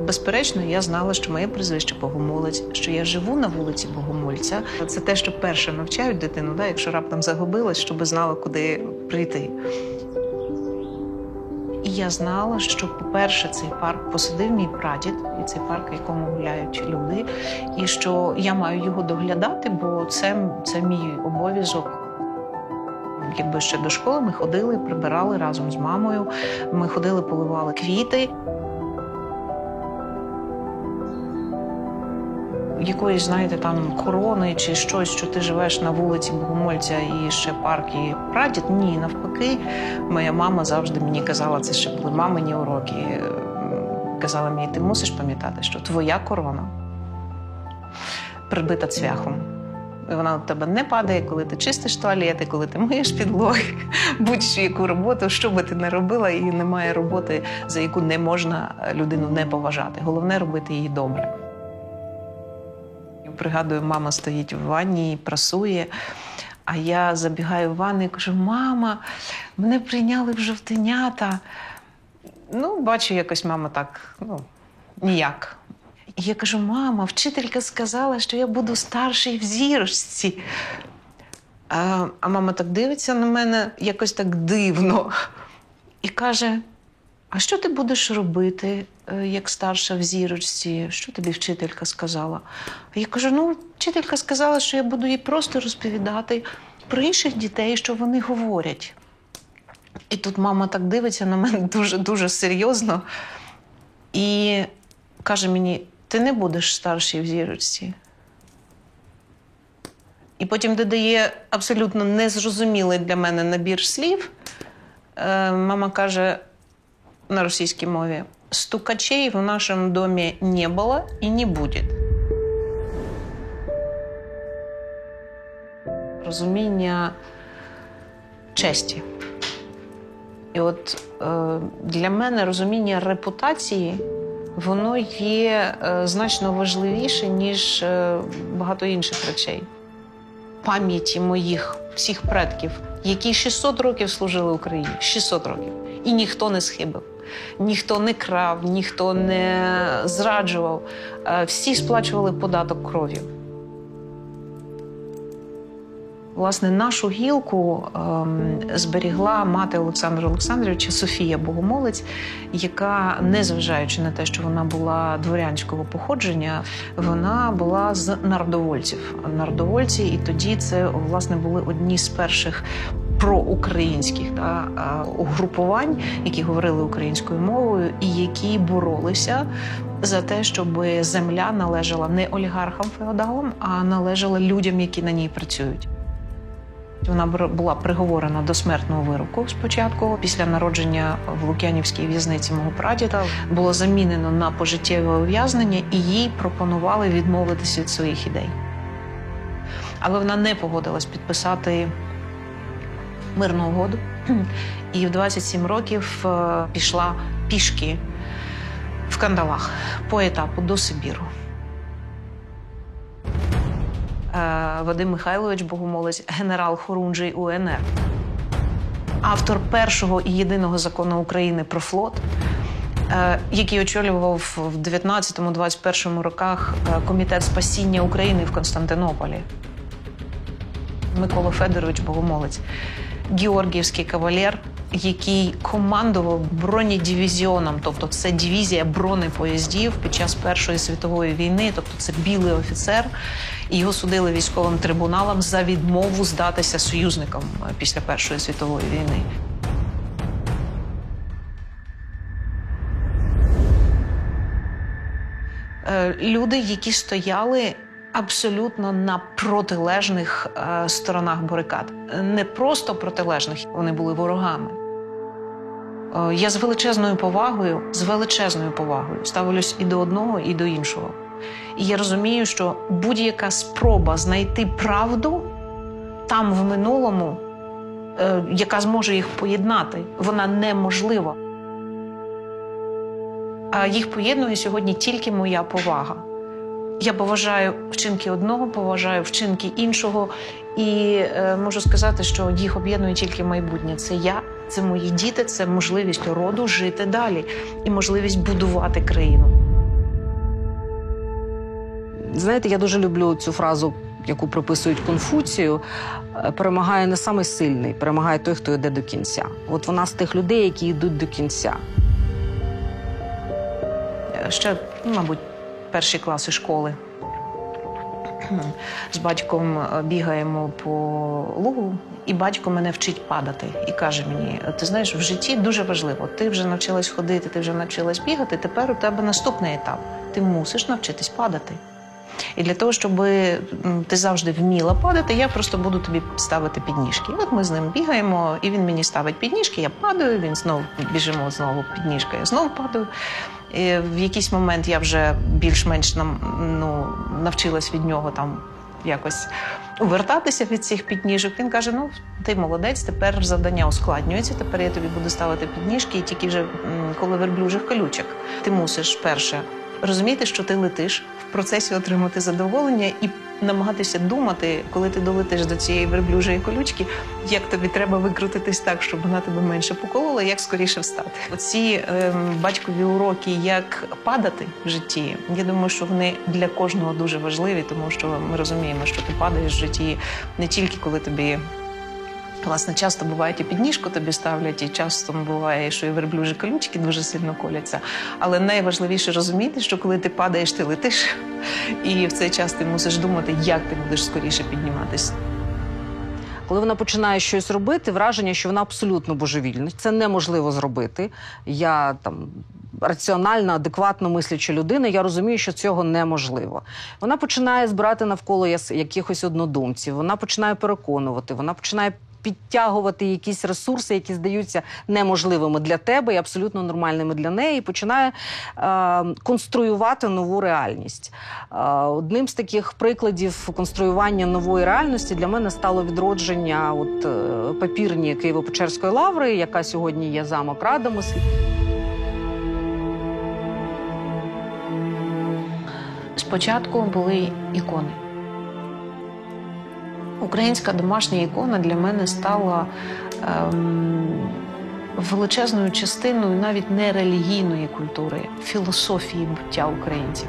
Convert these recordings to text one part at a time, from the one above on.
Безперечно, я знала, що моє прізвище Богомолець, що я живу на вулиці Богомольця. Це те, що перше навчають дитину, якщо раптом загубилась, щоб знала, куди прийти. І я знала, що, по-перше, цей парк посадив мій прадід, і цей парк, в якому гуляють люди, і що я маю його доглядати, бо це мій обов'язок. Якби ще до школи ми ходили, прибирали разом з мамою, ми ходили, поливали квіти. Якоїсь, знаєте, там корони чи щось, що ти живеш на вулиці Богомольця і ще парк і прадід. Ні, навпаки, моя мама завжди мені казала, це ще були мамині уроки, казала мені, ти мусиш пам'ятати, що твоя корона прибита цвяхом. І вона у тебе не падає, коли ти чистиш туалети, коли ти миєш підлоги, будь-що яку роботу, що би ти не робила, і немає роботи, за яку не можна людину не поважати. Головне – робити її добре. Пригадую, мама стоїть в ванні і прасує, а я забігаю в ванну і кажу, мама, мене прийняли в жовтенята. Бачу, якось мама так, ніяк. І я кажу, мама, вчителька сказала, що я буду старший в зірочці. А мама так дивиться на мене, якось так дивно. І каже, а що ти будеш робити, як старша в зірочці? Що тобі вчителька сказала? А я кажу, вчителька сказала, що я буду їй просто розповідати про інших дітей, що вони говорять. І тут мама так дивиться на мене дуже-дуже серйозно і каже мені, ти не будеш старший в зірочці. І потім додає абсолютно незрозумілий для мене набір слів. Мама каже на російській мові, стукачей в нашем доме не было и не будет. Розуміння честі. І от для мене розуміння репутації, воно є значно важливіше, ніж багато інших речей. Пам'яті моїх всіх предків, які 600 років служили Україні, 600 років, і ніхто не схибив. Ніхто не крав, ніхто не зраджував. Всі сплачували податок кров'ю. Власне, нашу гілку зберігла мати Олександра Олександровича Софія Богомолець, яка, незважаючи на те, що вона була дворянського походження, вона була з народовольців. Народовольці, і тоді це, власне, були одні з перших проукраїнських угрупувань, які говорили українською мовою і які боролися за те, щоб земля належала не олігархам-феодалам, а належала людям, які на ній працюють. Вона була приговорена до смертного вироку спочатку. Після народження в Лук'янівській в'язниці мого прадіда було замінено на пожиттєве ув'язнення, і їй пропонували відмовитися від своїх ідей. Але вона не погодилась підписати мирну угоду, і в 27 років пішла пішки в кандалах по етапу до Сибіру. Вадим Михайлович Богомолець, генерал Хорунжий УНР, автор першого і єдиного закону України про флот, який очолював в 19-21 роках Комітет спасіння України в Константинополі. Микола Федорович Богомолець, георгіївський кавалер, який командував бронедивізіоном, тобто це дивізія бронепоїздів під час Першої світової війни, тобто це білий офіцер, і його судили військовим трибуналом за відмову здатися союзникам після Першої світової війни. Люди, які стояли абсолютно на протилежних сторонах барикад. Не просто протилежних, вони були ворогами. Я з величезною повагою ставлюсь і до одного, і до іншого. І я розумію, що будь-яка спроба знайти правду там, в минулому, яка зможе їх поєднати, вона неможлива. А їх поєднує сьогодні тільки моя повага. Я поважаю вчинки одного, поважаю вчинки іншого. І можу сказати, що їх об'єднує тільки майбутнє. Це я це мої діти, це можливість роду жити далі і можливість будувати країну. Знаєте, я дуже люблю цю фразу, яку приписують Конфуцію: перемагає не самий сильний, перемагає той, хто йде до кінця. От вона з тих людей, які йдуть до кінця. Ще, мабуть, перші класи школи. З батьком бігаємо по лугу, і батько мене вчить падати. І каже мені: ти знаєш, в житті дуже важливо, ти вже навчилась ходити, ти вже навчилась бігати, тепер у тебе наступний етап. Ти мусиш навчитись падати. І для того, щоб ти завжди вміла падати, я просто буду тобі ставити підніжки. І от ми з ним бігаємо, і він мені ставить підніжки, я падаю, він знову біжимо, знову підніжка, я знову падаю. І в якийсь момент я вже більш-менш навчилась від нього там якось увертатися від цих підніжок. Він каже: ну, ти молодець, тепер завдання ускладнюється, тепер я тобі буду ставити підніжки, і тільки вже коли верблюжих колючок. Ти мусиш, перше, розуміти, що ти летиш, в процесі отримати задоволення і намагатися думати, коли ти долетиш до цієї верблюжої колючки, як тобі треба викрутитись так, щоб вона тебе менше поколола, як скоріше встати. Оці батькові уроки, як падати в житті, я думаю, що вони для кожного дуже важливі, тому що ми розуміємо, що ти падаєш в житті не тільки коли тобі... Власне, часто бувають і підніжку тобі ставлять, і часто буває, що і верблюжі колючки дуже сильно коляться. Але найважливіше розуміти, що коли ти падаєш, ти летиш. І в цей час ти мусиш думати, як ти будеш скоріше підніматись. Коли вона починає щось робити, враження, що вона абсолютно божевільна. Це неможливо зробити. Я раціональна, адекватно мисляча людина, я розумію, що цього неможливо. Вона починає збирати навколо якихось однодумців, вона починає переконувати, вона починає підтягувати якісь ресурси, які здаються неможливими для тебе і абсолютно нормальними для неї, і починає конструювати нову реальність. Одним з таких прикладів конструювання нової реальності для мене стало відродження папірні Києво-Печерської лаври, яка сьогодні є замок Радомис. Спочатку були ікони. Українська домашня ікона для мене стала величезною частиною навіть не релігійної культури, філософії буття українців.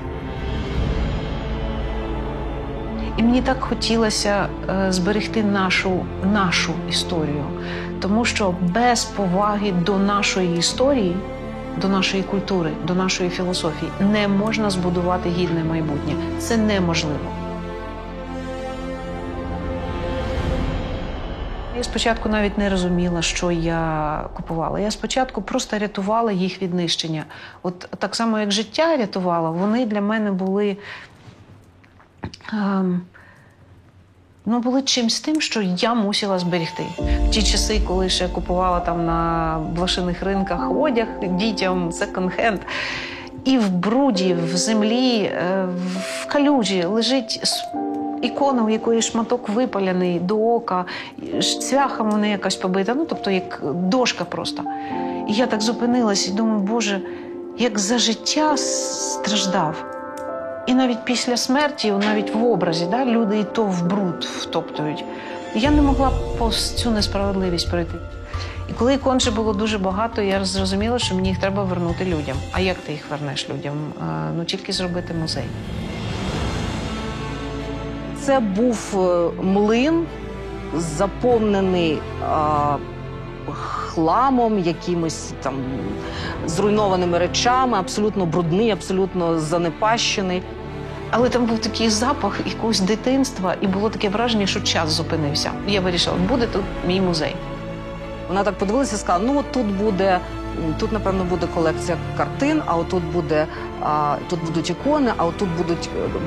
І мені так хотілося зберегти нашу історію, тому що без поваги до нашої історії, до нашої культури, до нашої філософії не можна збудувати гідне майбутнє. Це неможливо. Я спочатку навіть не розуміла, що я купувала. Я спочатку просто рятувала їх від нищення. От так само, як життя рятувала, вони для мене були, були чимсь тим, що я мусила зберегти. В ті часи, коли ще купувала там на блошиних ринках одяг дітям, секонд-хенд, і в бруді, в землі, в калюжі лежить ікона, у якої шматок випалений до ока, цвяха вона якась побита, тобто як дошка просто. І я так зупинилась і думаю: Боже, як за життя страждав. І навіть після смерті, навіть в образі, люди і то в бруд втоптують. І я не могла повз цю несправедливість пройти. І коли ікон же було дуже багато, я зрозуміла, що мені їх треба вернути людям. А як ти їх вернеш людям? Тільки зробити музей. Це був млин, заповнений хламом, якимось там зруйнованими речами, абсолютно брудний, абсолютно занепащений. Але там був такий запах якогось дитинства, і було таке враження, що час зупинився. І я вирішила: буде тут мій музей. Вона так подивилася і сказала: тут, напевно, буде колекція картин, а отут тут будуть ікони, а отут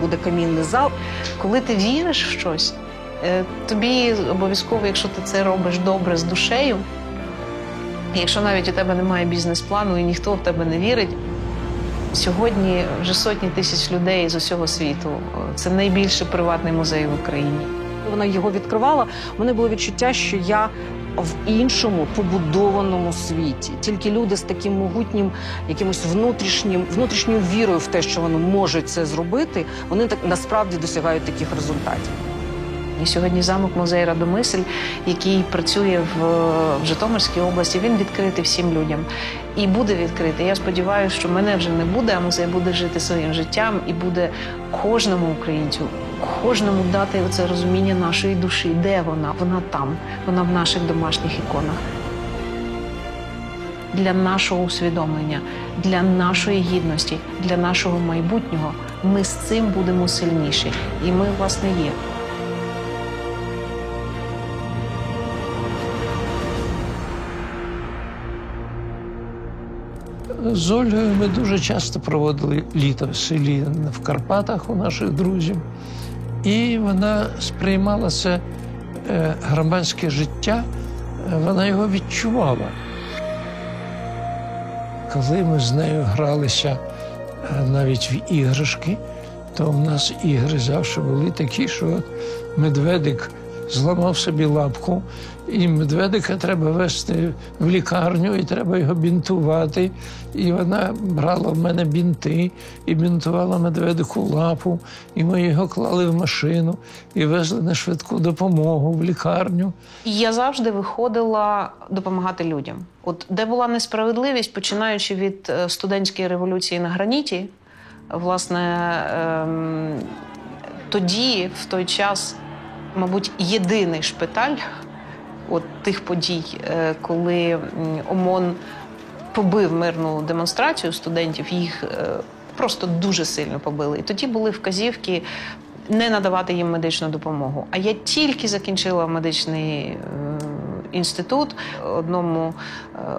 буде камінний зал. Коли ти віриш в щось, тобі обов'язково, якщо ти це робиш добре, з душею, якщо навіть у тебе немає бізнес-плану і ніхто в тебе не вірить, сьогодні вже сотні тисяч людей з усього світу. Це найбільший приватний музей в Україні. Вона його відкривала, у мене було відчуття, що я в іншому побудованому світі. Тільки люди з таким могутнім, якимось внутрішньою вірою в те, що вони можуть це зробити, вони так насправді досягають таких результатів. І сьогодні замок-музей «Радомисль», який працює в Житомирській області, він відкритий всім людям. І буде відкритий. Я сподіваюся, що мене вже не буде, а музей буде жити своїм життям і буде кожному українцю, кожному дати оце розуміння нашої душі. Де вона? Вона там. Вона в наших домашніх іконах. Для нашого усвідомлення, для нашої гідності, для нашого майбутнього ми з цим будемо сильніші. І ми, власне, є. З Ольгою ми дуже часто проводили літо в селі в Карпатах у наших друзів. І вона сприймала це громадське життя, вона його відчувала. Коли ми з нею гралися навіть в іграшки, то в нас ігри завжди були такі, що от медведик зламав собі лапку, і медведика треба везти в лікарню, і треба його бінтувати. І вона брала в мене бінти і бінтувала медведику лапу, і ми його клали в машину і везли на швидку допомогу в лікарню. І я завжди виходила допомагати людям. От де була несправедливість, починаючи від студентської революції на граніті, власне, тоді, в той час, мабуть, єдиний шпиталь от тих подій, коли ОМОН побив мирну демонстрацію студентів, їх просто дуже сильно побили. І тоді були вказівки не надавати їм медичну допомогу. А я тільки закінчила медичний інститут, одному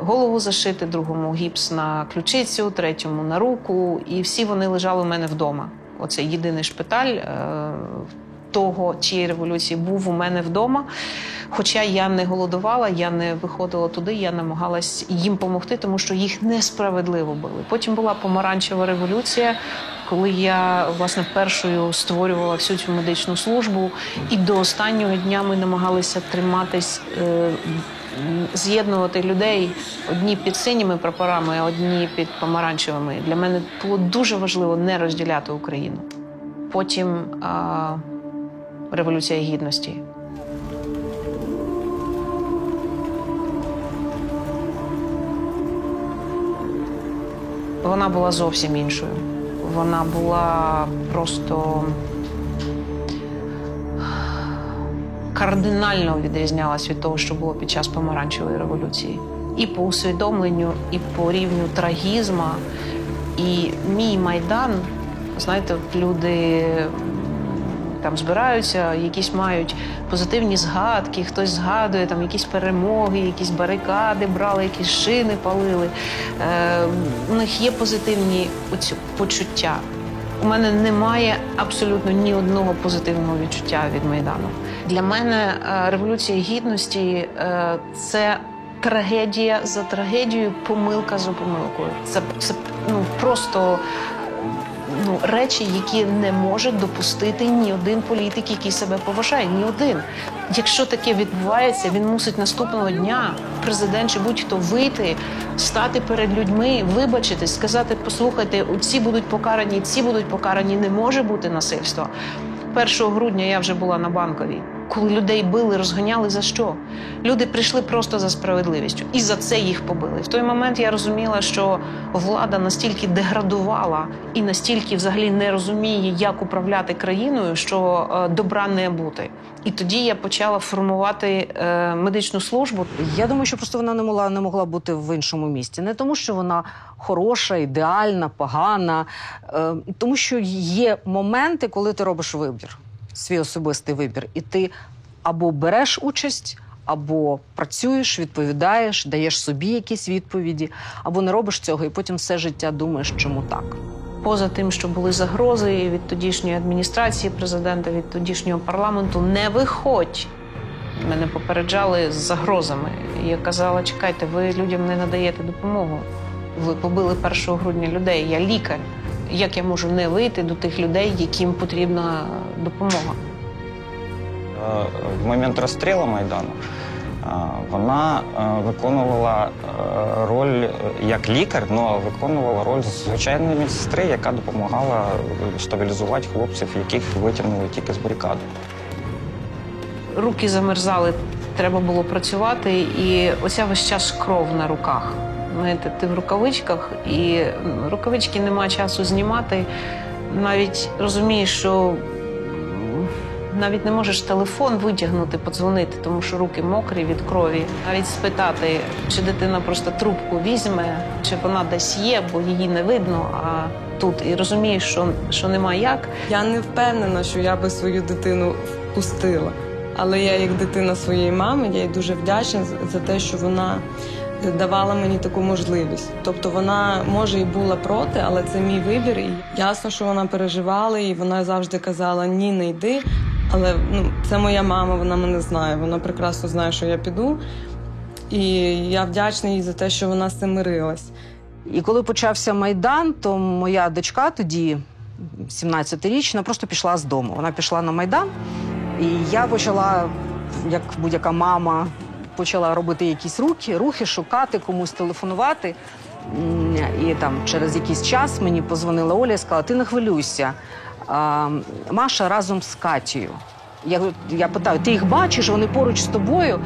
голову зашити, другому гіпс на ключицю, третьому на руку, і всі вони лежали у мене вдома. Оце єдиний шпиталь тієї революції був у мене вдома. Хоча я не голодувала, я не виходила туди, я намагалась їм допомогти, тому що їх несправедливо били. Потім була помаранчева революція, коли я, власне, першою створювала всю цю медичну службу, і до останнього дня ми намагалися триматись, з'єднувати людей, одні під синіми прапорами, а одні під помаранчевими. Для мене було дуже важливо не розділяти Україну. Потім Революція Гідності. Вона була зовсім іншою. Вона була просто кардинально відрізнялась від того, що було під час помаранчевої революції. І по усвідомленню, і по рівню трагізма. І мій Майдан, знаєте, люди там збираються, якісь мають позитивні згадки, хтось згадує там якісь перемоги, якісь барикади брали, якісь шини палили. У них є позитивні почуття. У мене немає абсолютно ні одного позитивного відчуття від Майдану. Для мене Революція Гідності – це трагедія за трагедією, помилка за помилкою. Це просто речі, які не може допустити ні один політик, який себе поважає, ні один. Якщо таке відбувається, він мусить наступного дня, президент чи будь-хто, вийти, стати перед людьми, вибачитись, сказати: послухайте, ці будуть покарані, ці будуть покарані, не може бути насильства. 1 грудня я вже була на Банковій. Коли людей били, розганяли, за що? Люди прийшли просто за справедливістю. І за це їх побили. В той момент я розуміла, що влада настільки деградувала і настільки взагалі не розуміє, як управляти країною, що добра не бути. І тоді я почала формувати медичну службу. Я думаю, що просто вона не могла бути в іншому місті. Не тому, що вона хороша, ідеальна, погана. Тому що є моменти, коли ти робиш вибір. Свій особистий вибір. І ти або береш участь, або працюєш, відповідаєш, даєш собі якісь відповіді, або не робиш цього, і потім все життя думаєш, чому так. Поза тим, що були загрози від тодішньої адміністрації президента, від тодішнього парламенту, не виходь. Мене попереджали з загрозами. Я казала: чекайте, ви людям не надаєте допомогу. Ви побили 1 грудня людей, я лікар. Як я можу не вийти до тих людей, яким потрібна допомога? В момент розстрілу Майдану вона виконувала роль як лікар, але виконувала роль звичайної медсестри, яка допомагала стабілізувати хлопців, яких витягнули тільки з барикади. руки замерзали, треба було працювати, і оця весь час кров на руках. Знаєте, ти в рукавичках, і рукавички нема часу знімати. Навіть розумієш, що навіть не можеш телефон витягнути, подзвонити, тому що руки мокрі від крові. Навіть спитати, чи дитина просто трубку візьме, чи вона десь є, бо її не видно, а тут. І розумієш, що нема як. Я не впевнена, що я би свою дитину впустила. Але я, як дитина своєї мами, я їй дуже вдячна за те, що вона давала мені таку можливість. Тобто вона, може, і була проти, але це мій вибір. І ясно, що вона переживала, і вона завжди казала: ні, не йди. Але це моя мама, вона мене знає. Вона прекрасно знає, що я піду. І я вдячна їй за те, що вона з цим мирилась. І коли почався Майдан, то моя дочка тоді, 17-річна, просто пішла з дому. Вона пішла на Майдан, і я почала, як будь-яка мама, почала робити якісь рухи, шукати, комусь телефонувати. І там через якийсь час мені позвонила Оля і сказала: ти не хвилюйся, Маша разом з Катєю. Я питаю: ти їх бачиш, вони поруч з тобою?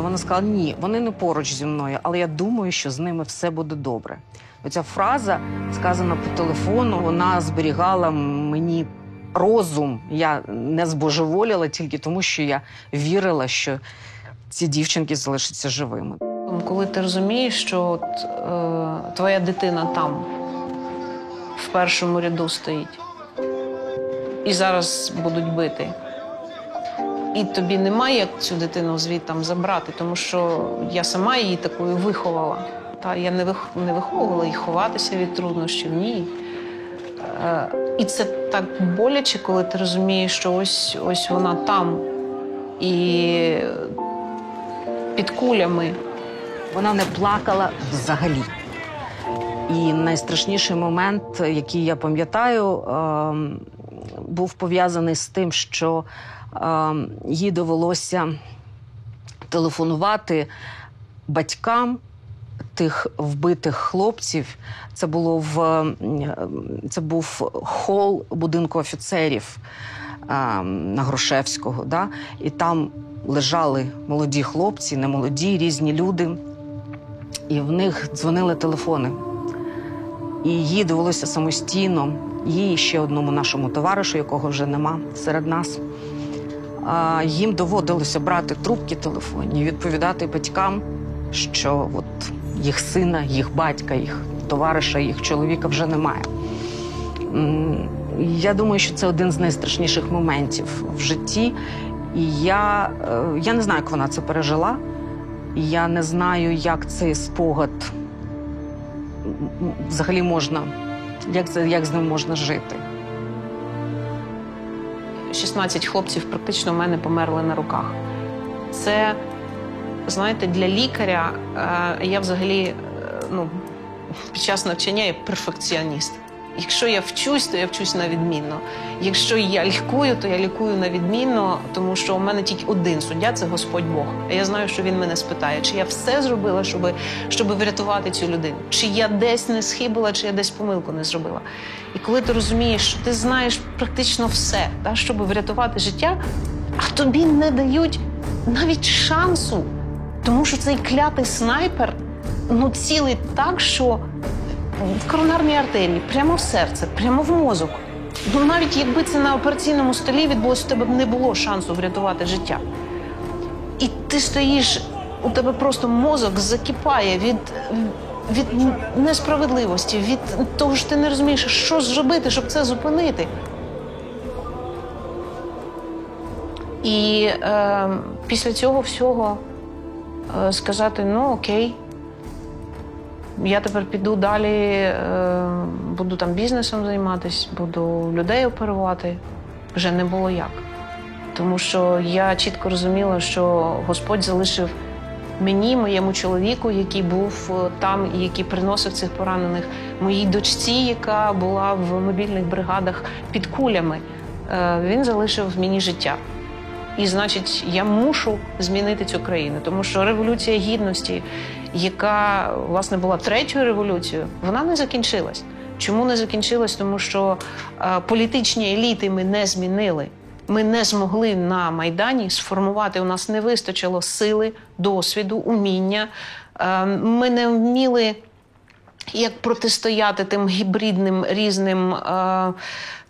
Вона сказала: ні, вони не поруч зі мною, але я думаю, що з ними все буде добре. Оця фраза, сказана по телефону, вона зберігала мені розум. Я не збожеволіла тільки тому, що я вірила, що ці дівчинки залишаться живими. Коли ти розумієш, що твоя дитина там, в першому ряду стоїть, і зараз будуть бити, і тобі немає як цю дитину звідти забрати, тому що я сама її такою виховала. Я не виховувала їх ховатися від труднощів, ні. І це так боляче, коли ти розумієш, що ось вона там, і під кулями. Вона не плакала взагалі. І найстрашніший момент, який я пам'ятаю, був пов'язаний з тим, що їй довелося телефонувати батькам тих вбитих хлопців. Це був хол будинку офіцерів на Грушевського. Да? І там лежали молоді хлопці, немолоді, різні люди. І в них дзвонили телефони. І їй довелося самостійно, їй і ще одному нашому товаришу, якого вже нема серед нас, їм доводилося брати трубки телефонні і відповідати батькам, що от їх сина, їх батька, їх товариша, їх чоловіка вже немає. Я думаю, що це один з найстрашніших моментів в житті. І я не знаю, як вона це пережила. Я не знаю, як цей спогад взагалі можна, як з ним можна жити. 16 хлопців практично в мене померли на руках. Це, знаєте, для лікаря, я взагалі, під час навчання я перфекціоніст. Якщо я вчусь, то я вчусь на відмінно. Якщо я лікую, то я лікую на відмінно, тому що у мене тільки один суддя – це Господь Бог. А я знаю, що Він мене спитає, чи я все зробила, щоб врятувати цю людину. Чи я десь не схибила, чи я десь помилку не зробила. І коли ти розумієш, що ти знаєш практично все, щоб врятувати життя, а тобі не дають навіть шансу. Тому що цей клятий снайпер цілить так, що в коронарній артерії, прямо в серце, прямо в мозок. Навіть якби це на операційному столі відбулося, у тебе б не було шансу врятувати життя. І ти стоїш, у тебе просто мозок закипає від несправедливості, від того, що ти не розумієш, що зробити, щоб це зупинити. І після цього всього сказати: окей, я тепер піду далі, буду там бізнесом займатися, буду людей оперувати. Вже не було як. Тому що я чітко розуміла, що Господь залишив мені, моєму чоловіку, який був там і який приносив цих поранених, моїй дочці, яка була в мобільних бригадах під кулями. Він залишив мені життя. І, значить, я мушу змінити цю країну, тому що Революція Гідності, яка, власне, була третьою революцією, вона не закінчилась. Чому не закінчилась? Тому що політичні еліти ми не змінили. Ми не змогли на Майдані сформувати, у нас не вистачило сили, досвіду, уміння. Ми не вміли як протистояти тим гібридним різним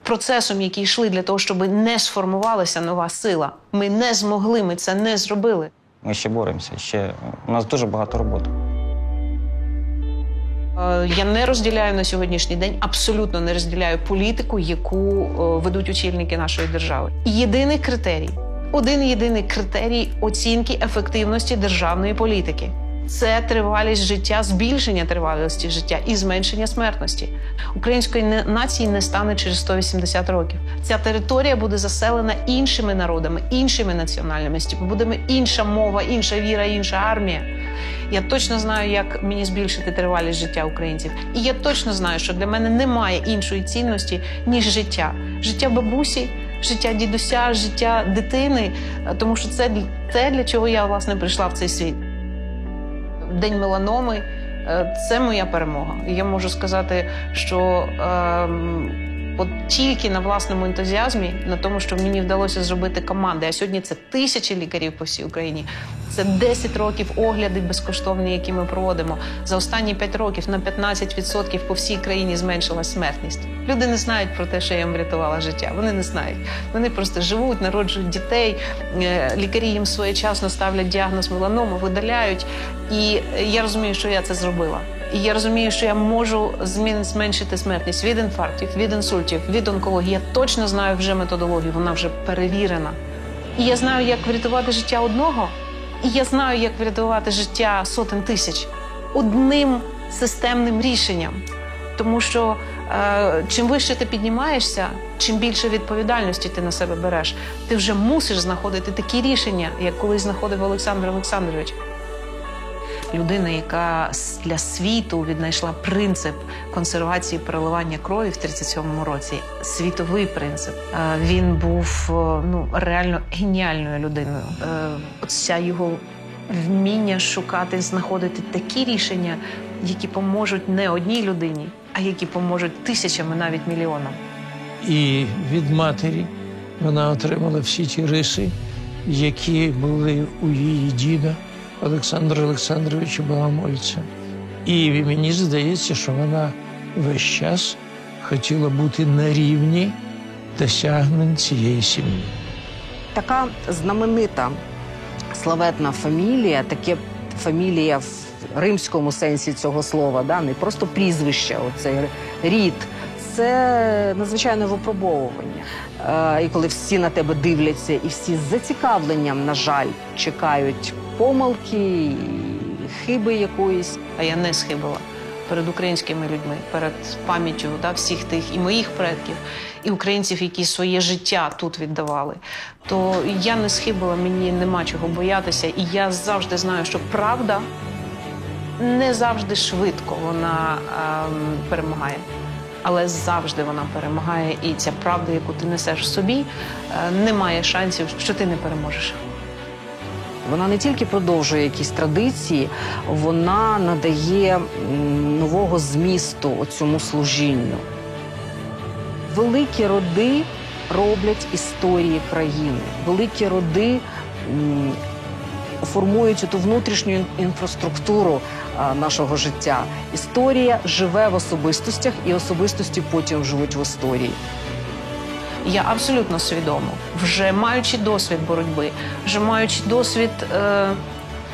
процесом, які йшли для того, щоб не сформувалася нова сила. Ми не змогли, ми це не зробили. Ми ще боремося, у нас дуже багато роботи. Я не розділяю на сьогоднішній день, абсолютно не розділяю політику, яку ведуть очільники нашої держави. Єдиний критерій, один єдиний критерій оцінки ефективності державної політики – це тривалість життя, збільшення тривалості життя і зменшення смертності. Української нації не стане через 180 років. Ця територія буде заселена іншими народами, іншими національностями, буде інша мова, інша віра, інша армія. Я точно знаю, як мені збільшити тривалість життя українців. І я точно знаю, що для мене немає іншої цінності, ніж життя. Життя бабусі, життя дідуся, життя дитини, тому що це те, для чого я, власне, прийшла в цей світ. День меланоми – це моя перемога. І я можу сказати, що от тільки на власному ентузіазмі, на тому, що мені вдалося зробити команди, а сьогодні це тисячі лікарів по всій Україні, це 10 років огляди безкоштовні, які ми проводимо. За останні 5 років на 15% по всій країні зменшилась смертність. Люди не знають про те, що я їм врятувала життя. Вони не знають. Вони просто живуть, народжують дітей, лікарі їм своєчасно ставлять діагноз меланома, видаляють. І я розумію, що я це зробила. І я розумію, що я можу зменшити смертність від інфарктів, від інсультів, від онкології. Я точно знаю вже методологію, вона вже перевірена. І я знаю, як врятувати життя одного, і я знаю, як врятувати життя сотень тисяч. Одним системним рішенням. Тому що чим вище ти піднімаєшся, чим більше відповідальності ти на себе береш, ти вже мусиш знаходити такі рішення, як колись знаходив Олександр Олександрович. Людина, яка для світу віднайшла принцип консервації переливання крові в 1937 році, світовий принцип. Він був реально геніальною людиною. Оця його вміння шукати, знаходити такі рішення, які поможуть не одній людині, а які поможуть тисячам і навіть мільйонам. І від матері вона отримала всі ті риси, які були у її діда Олександра Олександровича Богомольця. І мені здається, що вона весь час хотіла бути на рівні досягнень цієї сім'ї. Така знаменита, славетна фамілія, таке фамілія в римському сенсі цього слова, да? Не просто прізвище, оцей рід. Це надзвичайне випробовування. І коли всі на тебе дивляться, і всі з зацікавленням, на жаль, чекають помилки, хиби якоїсь. А я не схибила перед українськими людьми, перед пам'яттю всіх тих і моїх предків, і українців, які своє життя тут віддавали. То я не схибила, мені нема чого боятися. І я завжди знаю, що правда не завжди швидко вона перемагає. Але завжди вона перемагає. І ця правда, яку ти несеш в собі, не має шансів, що ти не переможеш. Вона не тільки продовжує якісь традиції, вона надає нового змісту цьому служінню. Великі роди роблять історії країни. Великі роди формують ту внутрішню інфраструктуру нашого життя. Історія живе в особистостях, і особистості потім живуть в історії. Я абсолютно свідомо, вже маючи досвід боротьби, вже маючи досвід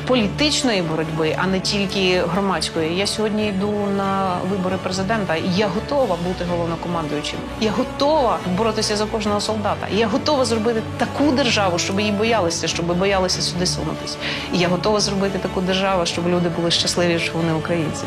політичної боротьби, а не тільки громадської. Я сьогодні йду на вибори президента, і я готова бути головнокомандуючим. Я готова боротися за кожного солдата. Я готова зробити таку державу, щоб її боялися, щоб боялися сюди сунутись. І я готова зробити таку державу, щоб люди були щасливі, що вони українці.